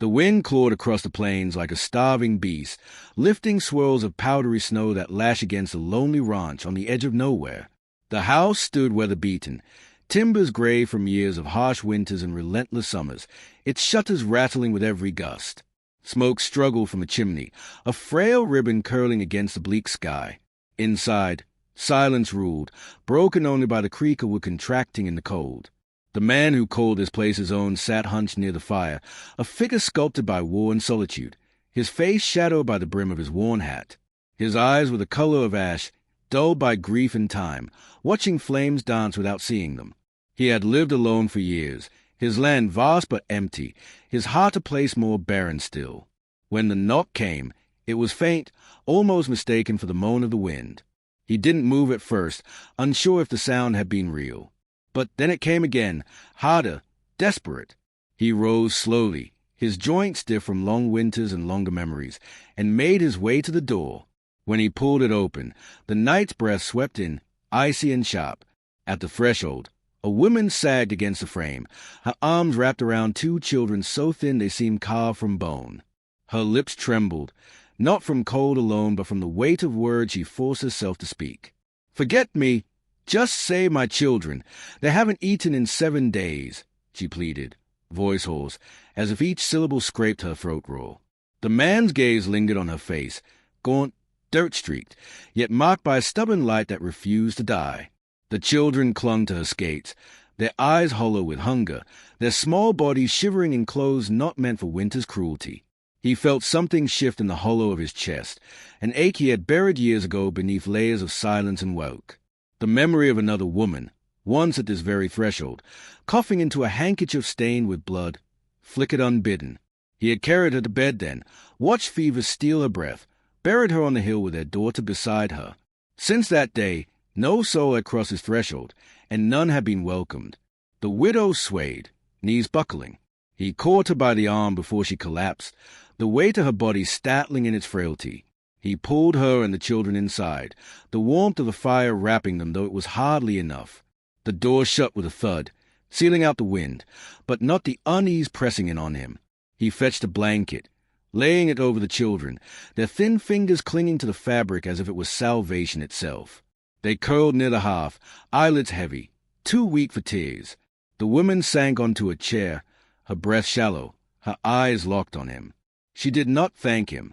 The wind clawed across the plains like a starving beast, lifting swirls of powdery snow that lashed against a lonely ranch on the edge of nowhere. The house stood weather-beaten, timbers gray from years of harsh winters and relentless summers, its shutters rattling with every gust. Smoke struggled from a chimney, a frail ribbon curling against the bleak sky. Inside, silence ruled, broken only by the creak of wood contracting in the cold. The man who called this place his own sat hunched near the fire, a figure sculpted by war and solitude, his face shadowed by the brim of his worn hat. His eyes were the color of ash, dulled by grief and time, watching flames dance without seeing them. He had lived alone for years, his land vast but empty, his heart a place more barren still. When the knock came, it was faint, almost mistaken for the moan of the wind. He didn't move at first, unsure if the sound had been real. But then it came again, harder, desperate. He rose slowly, his joints stiff from long winters and longer memories, and made his way to the door. When he pulled it open, the night's breath swept in, icy and sharp. At the threshold, a woman sagged against the frame, her arms wrapped around two children so thin they seemed carved from bone. Her lips trembled, not from cold alone, but from the weight of words she forced herself to speak. "Forget me. Just save my children. They haven't eaten in 7 days," she pleaded, voice hoarse, as if each syllable scraped her throat roll. The man's gaze lingered on her face, gaunt, dirt-streaked, yet marked by a stubborn light that refused to die. The children clung to her skates, their eyes hollow with hunger, their small bodies shivering in clothes not meant for winter's cruelty. He felt something shift in the hollow of his chest, an ache he had buried years ago beneath layers of silence and woke. The memory of another woman, once at this very threshold, coughing into a handkerchief stained with blood, flickered unbidden. He had carried her to bed then, watched fever steal her breath, buried her on the hill with their daughter beside her. Since that day, no soul had crossed his threshold, and none had been welcomed. The widow swayed, knees buckling. He caught her by the arm before she collapsed, the weight of her body startling in its frailty. He pulled her and the children inside, the warmth of the fire wrapping them, though it was hardly enough. The door shut with a thud, sealing out the wind, but not the unease pressing in on him. He fetched a blanket, laying it over the children, their thin fingers clinging to the fabric as if it was salvation itself. They curled near the hearth, eyelids heavy, too weak for tears. The woman sank onto a chair, her breath shallow, her eyes locked on him. She did not thank him.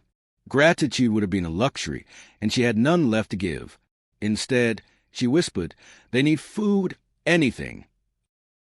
Gratitude would have been a luxury, and she had none left to give. Instead, she whispered, "They need food, anything."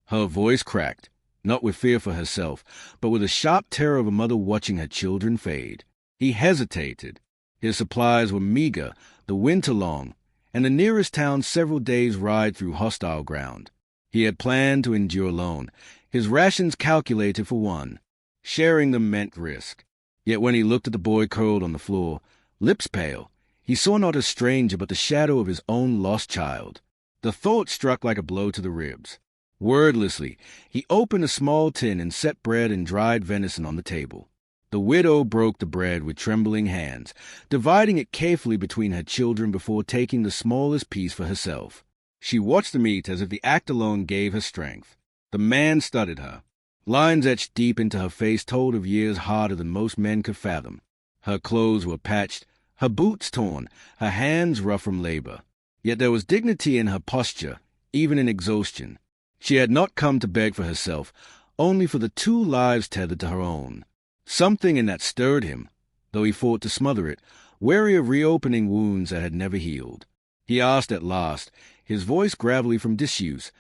Her voice cracked, not with fear for herself, but with the sharp terror of a mother watching her children fade. He hesitated. His supplies were meager, the winter long, and the nearest town several days' ride through hostile ground. He had planned to endure alone, his rations calculated for one. Sharing them meant risk. Yet when he looked at the boy curled on the floor, lips pale, he saw not a stranger but the shadow of his own lost child. The thought struck like a blow to the ribs. Wordlessly, he opened a small tin and set bread and dried venison on the table. The widow broke the bread with trembling hands, dividing it carefully between her children before taking the smallest piece for herself. She watched the meat as if the act alone gave her strength. The man studied her. Lines etched deep into her face told of years harder than most men could fathom. Her clothes were patched, her boots torn, her hands rough from labor. Yet there was dignity in her posture, even in exhaustion. She had not come to beg for herself, only for the 2 lives tethered to her own. Something in that stirred him, though he fought to smother it, wary of reopening wounds that had never healed. He asked at last, his voice gravelly from disuse,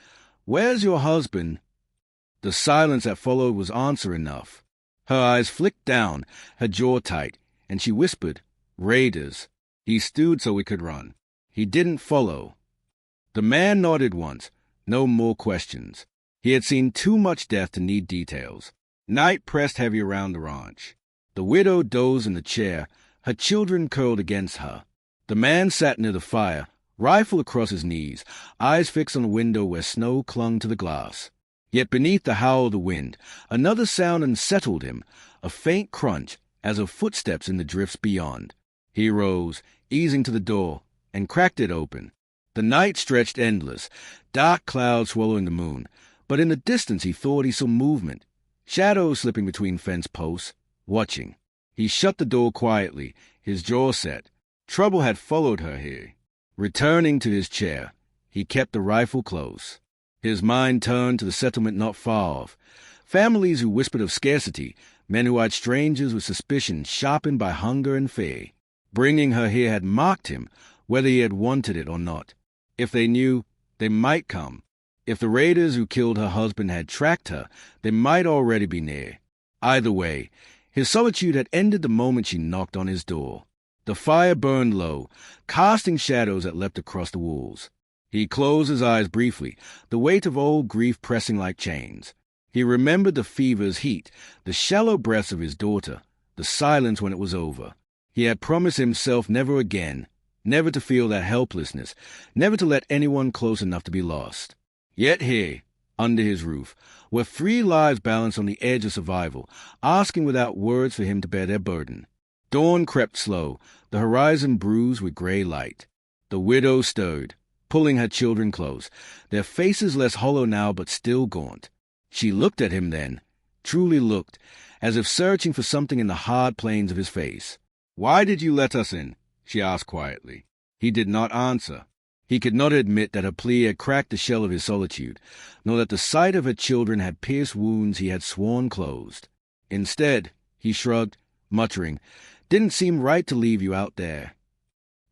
"Where's your husband?" The silence that followed was answer enough. Her eyes flicked down, her jaw tight, and she whispered, "Raiders." He stewed so he could run. He didn't follow. The man nodded once, no more questions. He had seen too much death to need details. Night pressed heavy around the ranch. The widow dozed in the chair, her children curled against her. The man sat near the fire, rifle across his knees, eyes fixed on the window where snow clung to the glass. Yet beneath the howl of the wind, another sound unsettled him, a faint crunch, as of footsteps in the drifts beyond. He rose, easing to the door, and cracked it open. The night stretched endless, dark clouds swallowing the moon, but in the distance he thought he saw movement. shadows slipping between fence posts, watching. He shut the door quietly, his jaw set. Trouble had followed her here. Returning to his chair, he kept the rifle close. His mind turned to the settlement not far off. Families who whispered of scarcity, men who eyed strangers with suspicion sharpened by hunger and fear. Bringing her here had mocked him, whether he had wanted it or not. If they knew, they might come. If the raiders who killed her husband had tracked her, they might already be near. Either way, his solitude had ended the moment she knocked on his door. The fire burned low, casting shadows that leapt across the walls. He closed his eyes briefly, the weight of old grief pressing like chains. He remembered the fever's heat, the shallow breaths of his daughter, the silence when it was over. He had promised himself never again, never to feel that helplessness, never to let anyone close enough to be lost. Yet here, under his roof, were 3 lives balanced on the edge of survival, asking without words for him to bear their burden. Dawn crept slow, the horizon bruised with gray light. The widow stirred, pulling her children close, their faces less hollow now but still gaunt. She looked at him then, truly looked, as if searching for something in the hard planes of his face. "Why did you let us in?" she asked quietly. He did not answer. He could not admit that her plea had cracked the shell of his solitude, nor that the sight of her children had pierced wounds he had sworn closed. Instead, he shrugged, muttering, "Didn't seem right to leave you out there."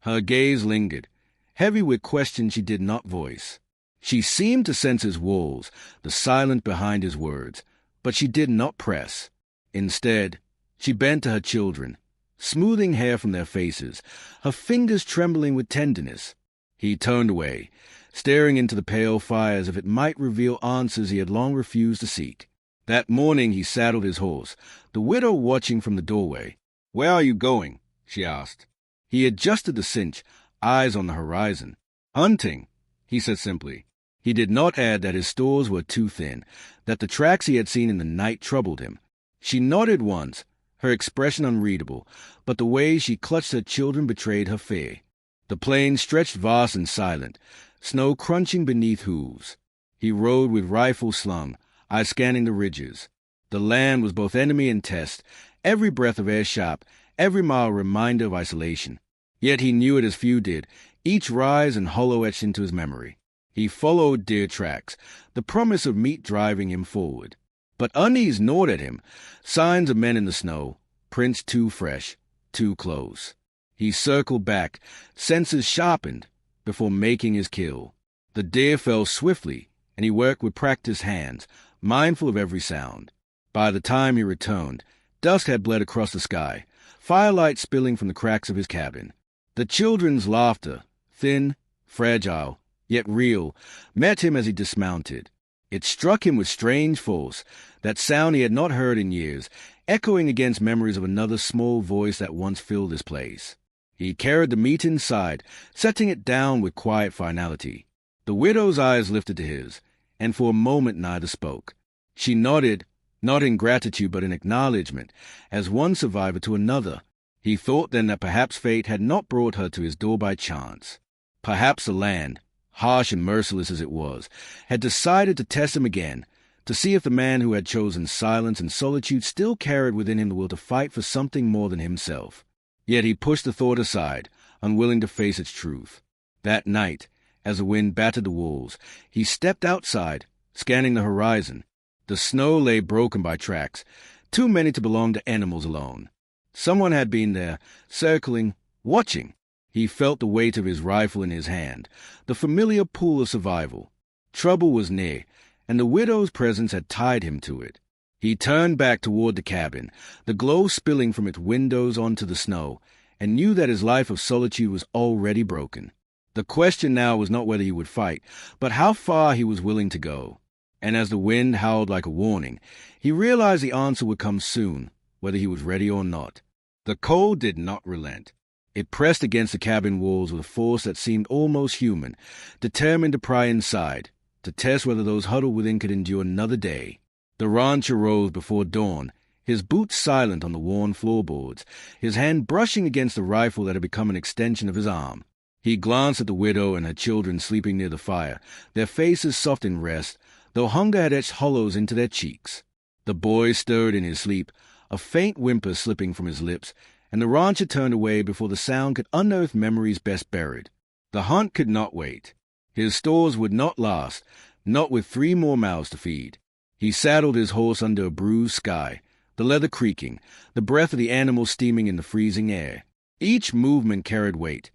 Her gaze lingered, heavy with questions she did not voice. She seemed to sense his walls, the silence behind his words, but she did not press. Instead, she bent to her children, smoothing hair from their faces, her fingers trembling with tenderness. He turned away, staring into the pale fire as if it might reveal answers he had long refused to seek. That morning he saddled his horse, the widow watching from the doorway. "Where are you going?" she asked. He adjusted the cinch, eyes on the horizon. "Hunting," he said simply. He did not add that his stores were too thin, that the tracks he had seen in the night troubled him. She nodded once, her expression unreadable, but the way she clutched her children betrayed her fear. The plain stretched vast and silent, snow crunching beneath hooves. He rode with rifle slung, eyes scanning the ridges. The land was both enemy and test, every breath of air sharp, every mile a reminder of isolation. Yet he knew it as few did, each rise and hollow etched into his memory. He followed deer tracks, the promise of meat driving him forward. But unease gnawed at him, signs of men in the snow, prints too fresh, too close. He circled back, senses sharpened, before making his kill. The deer fell swiftly, and he worked with practiced hands, mindful of every sound. By the time he returned, dusk had bled across the sky, firelight spilling from the cracks of his cabin. The children's laughter, thin, fragile, yet real, met him as he dismounted. It struck him with strange force, that sound he had not heard in years, echoing against memories of another small voice that once filled his place. He carried the meat inside, setting it down with quiet finality. The widow's eyes lifted to his, and for a moment neither spoke. She nodded, not in gratitude but in acknowledgment, as one survivor to another. He thought then that perhaps fate had not brought her to his door by chance. Perhaps the land, harsh and merciless as it was, had decided to test him again, to see if the man who had chosen silence and solitude still carried within him the will to fight for something more than himself. Yet he pushed the thought aside, unwilling to face its truth. That night, as the wind battered the walls, he stepped outside, scanning the horizon. The snow lay broken by tracks, too many to belong to animals alone. Someone had been there, circling, watching. He felt the weight of his rifle in his hand, the familiar pull of survival. Trouble was near, and the widow's presence had tied him to it. He turned back toward the cabin, the glow spilling from its windows onto the snow, and knew that his life of solitude was already broken. The question now was not whether he would fight, but how far he was willing to go. And as the wind howled like a warning, he realized the answer would come soon, whether he was ready or not. The cold did not relent. It pressed against the cabin walls with a force that seemed almost human, determined to pry inside, to test whether those huddled within could endure another day. The rancher rose before dawn, his boots silent on the worn floorboards, his hand brushing against the rifle that had become an extension of his arm. He glanced at the widow and her children sleeping near the fire, their faces soft in rest, though hunger had etched hollows into their cheeks. The boy stirred in his sleep, a faint whimper slipping from his lips, and the rancher turned away before the sound could unearth memories best buried. The hunt could not wait. His stores would not last, not with 3 more mouths to feed. He saddled his horse under a bruised sky, the leather creaking, the breath of the animal steaming in the freezing air. Each movement carried weight,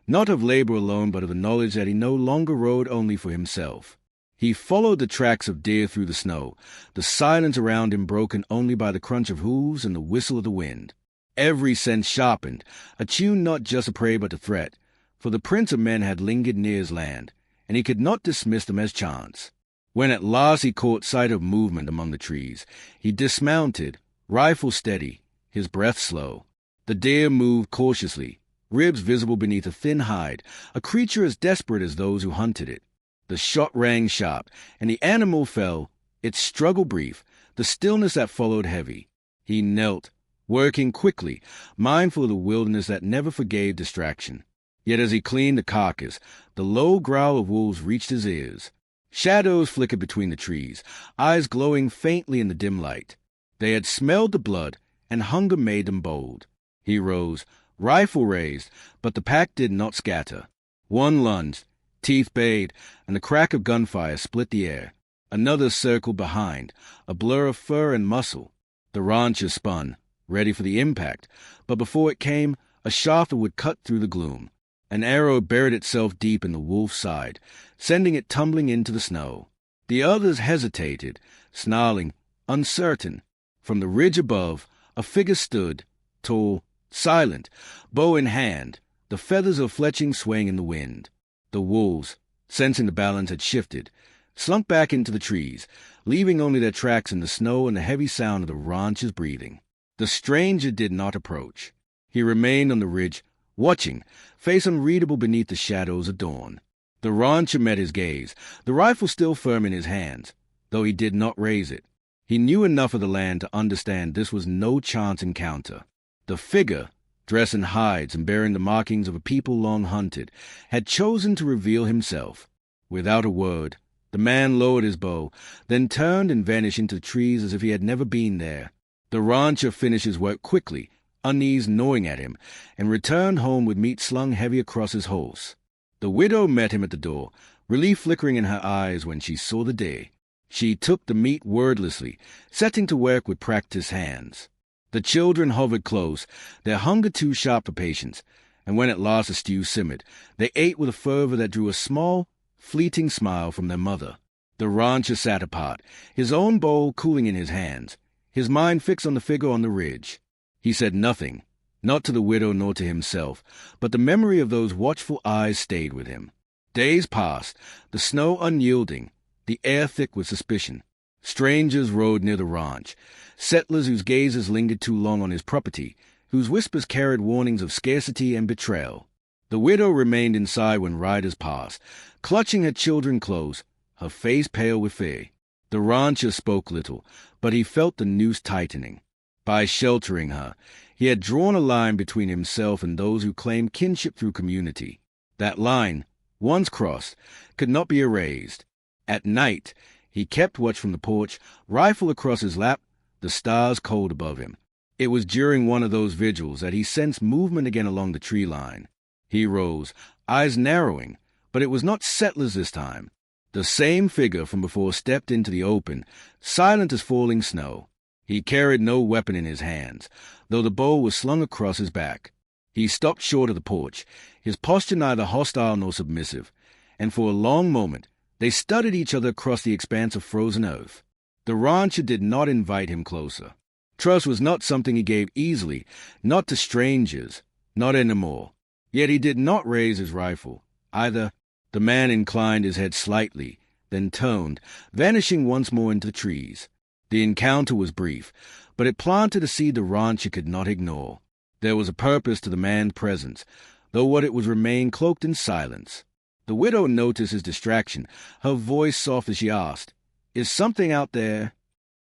not of labor alone, but of the knowledge that he no longer rode only for himself. He followed the tracks of deer through the snow, the silence around him broken only by the crunch of hooves and the whistle of the wind. Every sense sharpened, attuned not just to prey but to threat, for the prince of men had lingered near his land, and he could not dismiss them as chance. When at last he caught sight of movement among the trees, he dismounted, rifle steady, his breath slow. The deer moved cautiously, ribs visible beneath a thin hide, a creature as desperate as those who hunted it. The shot rang sharp, and the animal fell, its struggle brief, the stillness that followed heavy. He knelt, working quickly, mindful of the wilderness that never forgave distraction. Yet as he cleaned the carcass, the low growl of wolves reached his ears. Shadows flickered between the trees, eyes glowing faintly in the dim light. They had smelled the blood, and hunger made them bold. He rose, rifle raised, but the pack did not scatter. One lunged, teeth bayed, and the crack of gunfire split the air. Another circled behind, a blur of fur and muscle. The rancher spun, ready for the impact, but before it came, a shaft would cut through the gloom. An arrow buried itself deep in the wolf's side, sending it tumbling into the snow. The others hesitated, snarling, uncertain. From the ridge above, a figure stood, tall, silent, bow in hand, the feathers of fletching swaying in the wind. The wolves, sensing the balance had shifted, slunk back into the trees, leaving only their tracks in the snow and the heavy sound of the rancher's breathing. The stranger did not approach. He remained on the ridge, watching, face unreadable beneath the shadows of dawn. The rancher met his gaze, the rifle still firm in his hands, though he did not raise it. He knew enough of the land to understand this was no chance encounter. The figure, dressed in hides and bearing the markings of a people long hunted, had chosen to reveal himself. Without a word, the man lowered his bow, then turned and vanished into the trees as if he had never been there. The rancher finished his work quickly, unease gnawing at him, and returned home with meat slung heavy across his horse. The widow met him at the door, relief flickering in her eyes when she saw the day. She took the meat wordlessly, setting to work with practiced hands. The children hovered close, their hunger too sharp for patience, and when at last the stew simmered, they ate with a fervor that drew a small, fleeting smile from their mother. The rancher sat apart, his own bowl cooling in his hands, his mind fixed on the figure on the ridge. He said nothing, not to the widow nor to himself, but the memory of those watchful eyes stayed with him. Days passed, the snow unyielding, the air thick with suspicion. Strangers rode near the ranch, settlers whose gazes lingered too long on his property, whose whispers carried warnings of scarcity and betrayal. The widow remained inside when riders passed, clutching her children close, her face pale with fear. The rancher spoke little, but he felt the noose tightening. By sheltering her, he had drawn a line between himself and those who claimed kinship through community. That line, once crossed, could not be erased. At night, he kept watch from the porch, rifle across his lap, the stars cold above him. It was during one of those vigils that he sensed movement again along the tree line. He rose, eyes narrowing, but it was not settlers this time. The same figure from before stepped into the open, silent as falling snow. He carried no weapon in his hands, though the bow was slung across his back. He stopped short of the porch, his posture neither hostile nor submissive, and for a long moment they studied each other across the expanse of frozen earth. The rancher did not invite him closer. Trust was not something he gave easily, not to strangers, not anymore. Yet he did not raise his rifle, either. The man inclined his head slightly, then toned, vanishing once more into the trees. The encounter was brief, but it planted a seed the rancher could not ignore. There was a purpose to the man's presence, though what it was remained cloaked in silence. The widow noticed his distraction, her voice soft as she asked, "Is something out there?"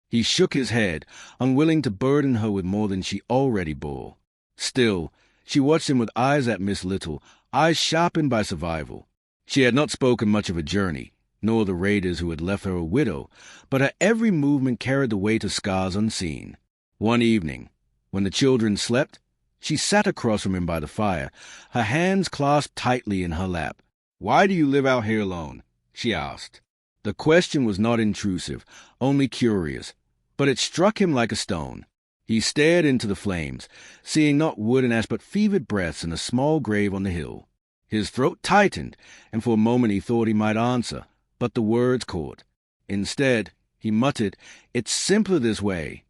He shook his head, unwilling to burden her with more than she already bore. Still, she watched him with eyes that missed little, eyes sharpened by survival. She had not spoken much of a journey, nor the raiders who had left her a widow, but her every movement carried the weight of scars unseen. One evening, when the children slept, she sat across from him by the fire, her hands clasped tightly in her lap. "Why do you live out here alone?" she asked. The question was not intrusive, only curious, but it struck him like a stone. He stared into the flames, seeing not wood and ash but fevered breaths in a small grave on the hill. His throat tightened, and for a moment he thought he might answer, but the words caught. Instead, he muttered, "It's simpler this way."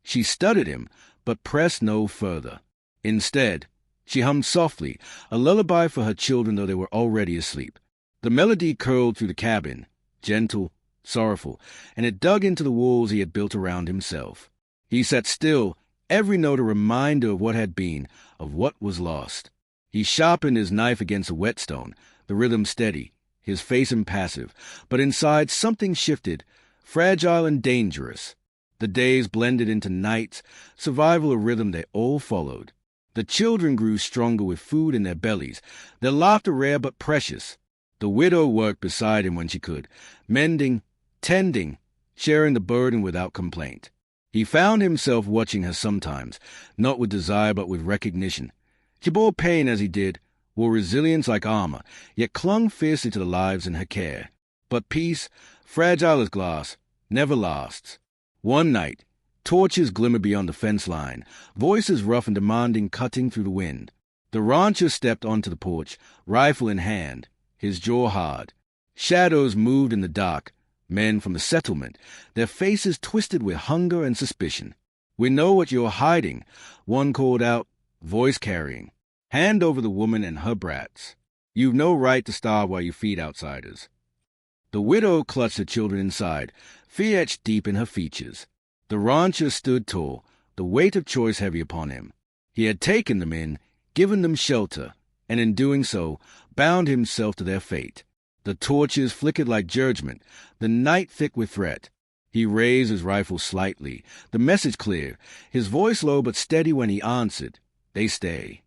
She studied him, but pressed no further. Instead, she hummed softly, a lullaby for her children though they were already asleep. The melody curled through the cabin, gentle, sorrowful, and it dug into the walls he had built around himself. He sat still, every note a reminder of what had been, of what was lost. He sharpened his knife against a whetstone, the rhythm steady, his face impassive, but inside something shifted, fragile and dangerous. The days blended into nights, survival a rhythm they all followed. The children grew stronger with food in their bellies, their laughter rare but precious. The widow worked beside him when she could, mending, tending, sharing the burden without complaint. He found himself watching her sometimes, not with desire but with recognition. She bore pain as he did, wore resilience like armor, yet clung fiercely to the lives in her care. But peace, fragile as glass, never lasts. One night, torches glimmered beyond the fence line, voices rough and demanding cutting through the wind. The rancher stepped onto the porch, rifle in hand, his jaw hard. Shadows moved in the dark, men from the settlement, their faces twisted with hunger and suspicion. "We know what you're hiding," one called out, voice carrying. "Hand over the woman and her brats. You've no right to starve while you feed outsiders." The widow clutched her children inside, fear etched deep in her features. The rancher stood tall, the weight of choice heavy upon him. He had taken them in, given them shelter, and in doing so, bound himself to their fate. The torches flickered like judgment, the night thick with threat. He raised his rifle slightly, the message clear, his voice low but steady when he answered, "They stay."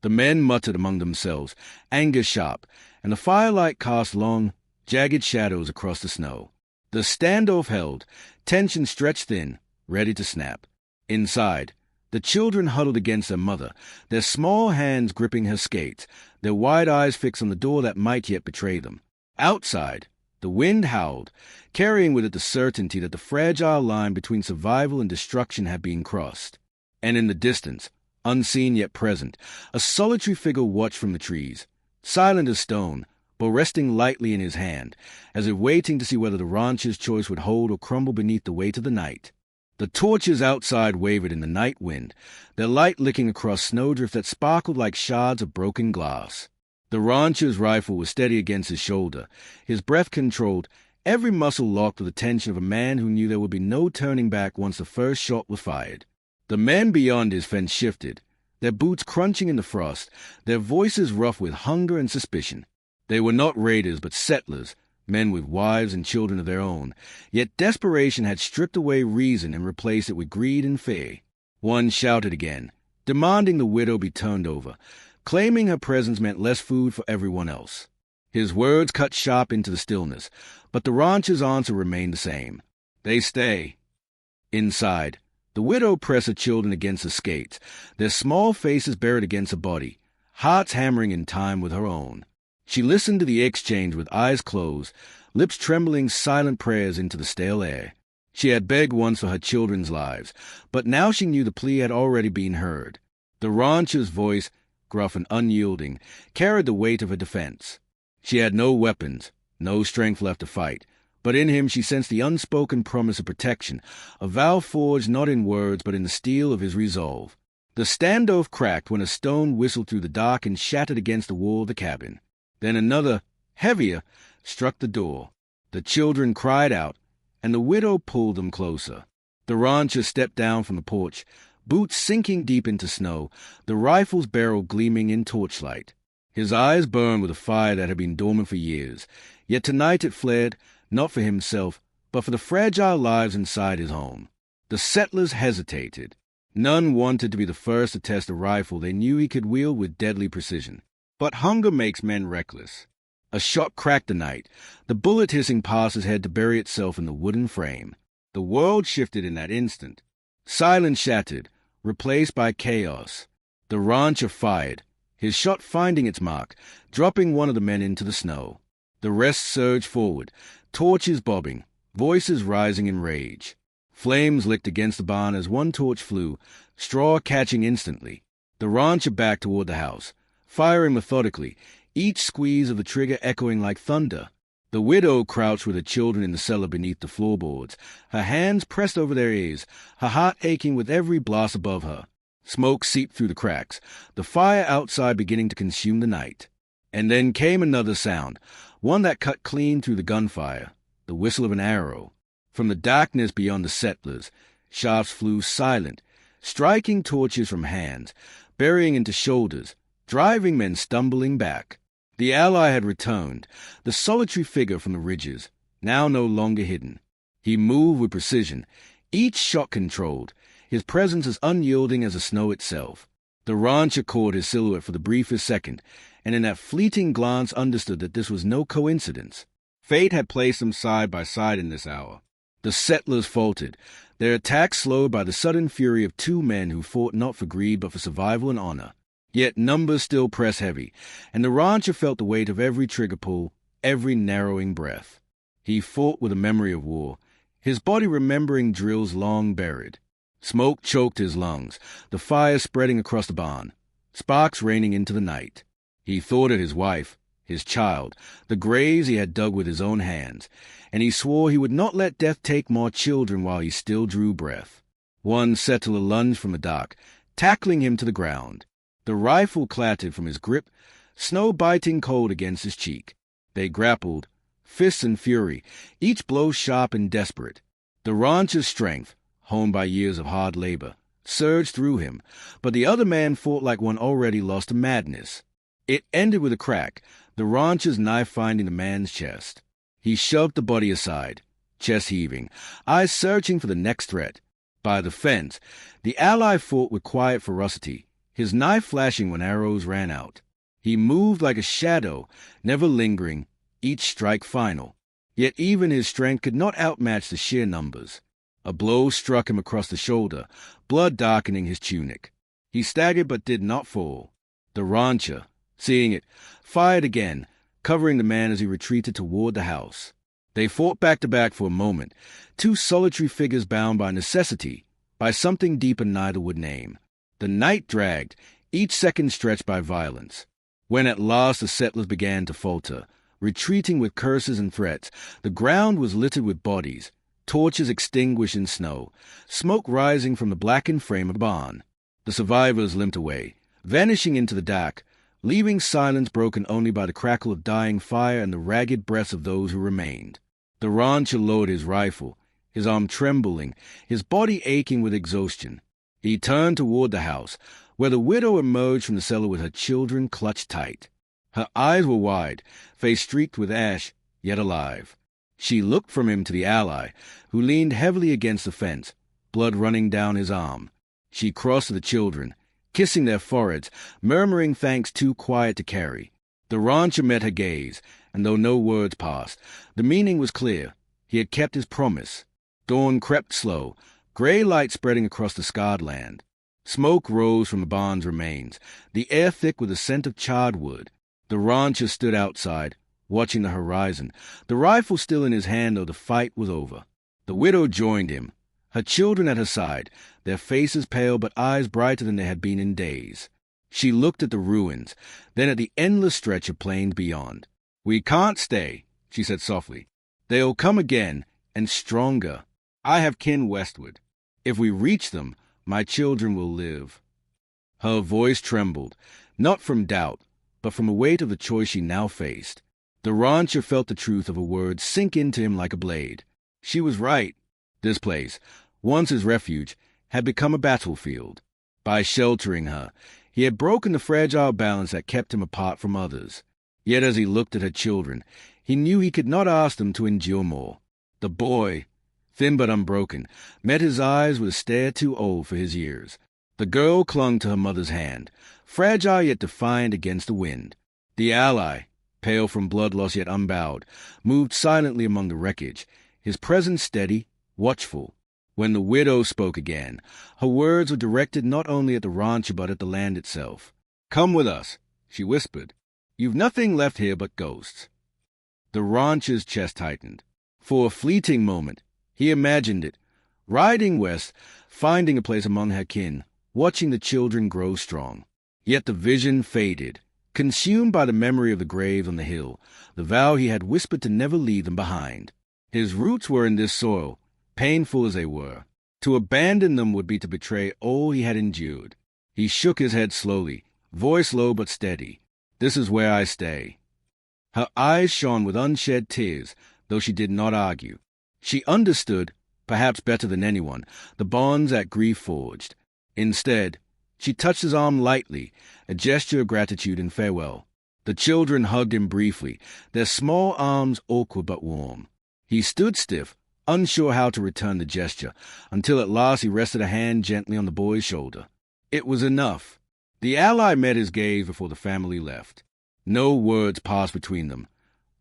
The men muttered among themselves, anger sharp, and the firelight cast long, jagged shadows across the snow. The standoff held, tension stretched thin, ready to snap. Inside, the children huddled against their mother, their small hands gripping her skates, their wide eyes fixed on the door that might yet betray them. Outside, the wind howled, carrying with it the certainty that the fragile line between survival and destruction had been crossed. And in the distance, unseen yet present, a solitary figure watched from the trees, silent as stone, but resting lightly in his hand, as if waiting to see whether the rancher's choice would hold or crumble beneath the weight of the night. The torches outside wavered in the night wind, their light licking across snowdrifts that sparkled like shards of broken glass. The rancher's rifle was steady against his shoulder, his breath controlled, every muscle locked with the tension of a man who knew there would be no turning back once the first shot was fired. The men beyond his fence shifted, their boots crunching in the frost, their voices rough with hunger and suspicion. They were not raiders but settlers, men with wives and children of their own, yet desperation had stripped away reason and replaced it with greed and fear. One shouted again, demanding the widow be turned over, claiming her presence meant less food for everyone else. His words cut sharp into the stillness, but the rancher's answer remained the same. "They stay." Inside, the widow pressed her children against the skates, their small faces buried against her body, hearts hammering in time with her own. She listened to the exchange with eyes closed, lips trembling silent prayers into the stale air. She had begged once for her children's lives, but now she knew the plea had already been heard. The rancher's voice, gruff and unyielding, carried the weight of her defense. She had no weapons, no strength left to fight, but in him she sensed the unspoken promise of protection, a vow forged not in words but in the steel of his resolve. The standoff cracked when a stone whistled through the dark and shattered against the wall of the cabin. Then another, heavier, struck the door. The children cried out, and the widow pulled them closer. The rancher stepped down from the porch, boots sinking deep into snow, the rifle's barrel gleaming in torchlight. His eyes burned with a fire that had been dormant for years, yet tonight it flared, not for himself, but for the fragile lives inside his home. The settlers hesitated. None wanted to be the first to test a rifle they knew he could wield with deadly precision. But hunger makes men reckless. A shot cracked the night, the bullet hissing past his head to bury itself in the wooden frame. The world shifted in that instant. Silence shattered, replaced by chaos. The rancher fired, his shot finding its mark, dropping one of the men into the snow. The rest surged forward, torches bobbing, voices rising in rage. Flames licked against the barn as one torch flew, straw catching instantly. The rancher backed toward the house, firing methodically, each squeeze of the trigger echoing like thunder. The widow crouched with her children in the cellar beneath the floorboards, her hands pressed over their ears, her heart aching with every blast above her. Smoke seeped through the cracks, the fire outside beginning to consume the night. And then came another sound, one that cut clean through the gunfire, the whistle of an arrow. From the darkness beyond the settlers, shafts flew silent, striking torches from hands, burying into shoulders, driving men stumbling back. The ally had returned, the solitary figure from the ridges, now no longer hidden. He moved with precision, each shot controlled, his presence as unyielding as the snow itself. The rancher caught his silhouette for the briefest second, and in that fleeting glance understood that this was no coincidence. Fate had placed them side by side in this hour. The settlers faltered, their attack slowed by the sudden fury of two men who fought not for greed but for survival and honor. Yet numbers still pressed heavy, and the rancher felt the weight of every trigger pull, every narrowing breath. He fought with a memory of war, his body remembering drills long buried. Smoke choked his lungs, the fire spreading across the barn, sparks raining into the night. He thought of his wife, his child, the graves he had dug with his own hands, and he swore he would not let death take more children while he still drew breath. One settler lunged from the dark, tackling him to the ground. The rifle clattered from his grip, snow biting cold against his cheek. They grappled, fists and fury, each blow sharp and desperate. The rancher's strength, honed by years of hard labor, surged through him, but the other man fought like one already lost to madness. It ended with a crack, the rancher's knife finding the man's chest. He shoved the body aside, chest heaving, eyes searching for the next threat. By the fence, the ally fought with quiet ferocity, his knife flashing when arrows ran out. He moved like a shadow, never lingering, each strike final. Yet even his strength could not outmatch the sheer numbers. A blow struck him across the shoulder, blood darkening his tunic. He staggered but did not fall. The rancher, seeing it, fired again, covering the man as he retreated toward the house. They fought back to back for a moment, two solitary figures bound by necessity, by something deeper neither would name. The night dragged, each second stretched by violence. When at last the settlers began to falter, retreating with curses and threats, the ground was littered with bodies, torches extinguished in snow, smoke rising from the blackened frame of the barn. The survivors limped away, vanishing into the dark, leaving silence broken only by the crackle of dying fire and the ragged breaths of those who remained. The rancher lowered his rifle, his arm trembling, his body aching with exhaustion. He turned toward the house, where the widow emerged from the cellar with her children clutched tight. Her eyes were wide, face streaked with ash, yet alive. She looked from him to the ally, who leaned heavily against the fence, blood running down his arm. She crossed to the children, kissing their foreheads, murmuring thanks too quiet to carry. The rancher met her gaze, and though no words passed, the meaning was clear. He had kept his promise. Dawn crept slow, gray light spreading across the scarred land. Smoke rose from the barn's remains, the air thick with the scent of charred wood. The rancher stood outside, watching the horizon, the rifle still in his hand though the fight was over. The widow joined him, her children at her side, their faces pale but eyes brighter than they had been in days. She looked at the ruins, then at the endless stretch of plains beyond. "We can't stay," she said softly. "They'll come again, and stronger. I have kin westward. If we reach them, my children will live." Her voice trembled, not from doubt, but from the weight of the choice she now faced. The rancher felt the truth of her words sink into him like a blade. She was right. This place, once his refuge, had become a battlefield. By sheltering her, he had broken the fragile balance that kept him apart from others. Yet as he looked at her children, he knew he could not ask them to endure more. The boy, thin but unbroken, met his eyes with a stare too old for his years. The girl clung to her mother's hand, fragile yet defiant against the wind. The ally, pale from blood loss yet unbowed, moved silently among the wreckage, his presence steady, watchful. When the widow spoke again, her words were directed not only at the rancher but at the land itself. "Come with us," she whispered. "You've nothing left here but ghosts." The rancher's chest tightened. For a fleeting moment, he imagined it, riding west, finding a place among her kin, watching the children grow strong. Yet the vision faded, consumed by the memory of the graves on the hill, the vow he had whispered to never leave them behind. His roots were in this soil, painful as they were. To abandon them would be to betray all he had endured. He shook his head slowly, voice low but steady. "This is where I stay." Her eyes shone with unshed tears, though she did not argue. She understood, perhaps better than anyone, the bonds that grief forged. Instead, she touched his arm lightly, a gesture of gratitude and farewell. The children hugged him briefly, their small arms awkward but warm. He stood stiff, unsure how to return the gesture, until at last he rested a hand gently on the boy's shoulder. It was enough. The ally met his gaze before the family left. No words passed between them,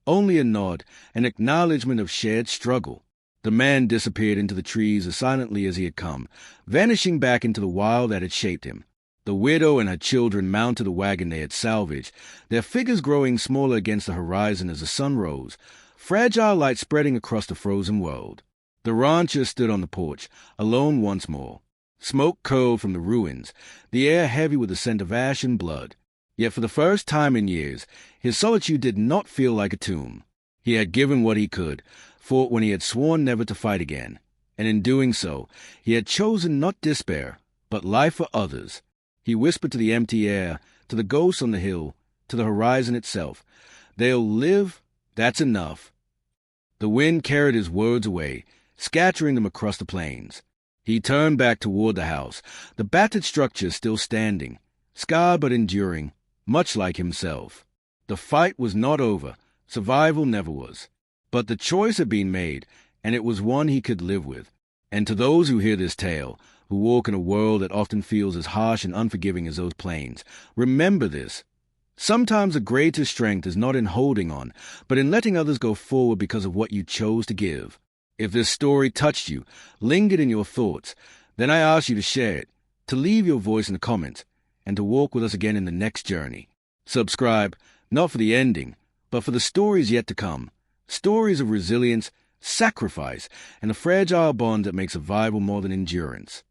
only a nod, an acknowledgment of shared struggle. The man disappeared into the trees as silently as he had come, vanishing back into the wild that had shaped him. The widow and her children mounted the wagon they had salvaged, their figures growing smaller against the horizon as the sun rose, fragile light spreading across the frozen world. The rancher stood on the porch, alone once more. Smoke curled from the ruins, the air heavy with the scent of ash and blood. Yet for the first time in years, his solitude did not feel like a tomb. He had given what he could, fought when he had sworn never to fight again, and in doing so, he had chosen not despair, but life for others. He whispered to the empty air, to the ghosts on the hill, to the horizon itself, "They'll live, that's enough." The wind carried his words away, scattering them across the plains. He turned back toward the house, the battered structure still standing, scarred but enduring, much like himself. The fight was not over, survival never was. But the choice had been made, and it was one he could live with. And to those who hear this tale, who walk in a world that often feels as harsh and unforgiving as those plains, remember this. Sometimes the greatest strength is not in holding on, but in letting others go forward because of what you chose to give. If this story touched you, lingered in your thoughts, then I ask you to share it, to leave your voice in the comments, and to walk with us again in the next journey. Subscribe, not for the ending, but for the stories yet to come. Stories of resilience, sacrifice, and a fragile bond that makes survival more than endurance.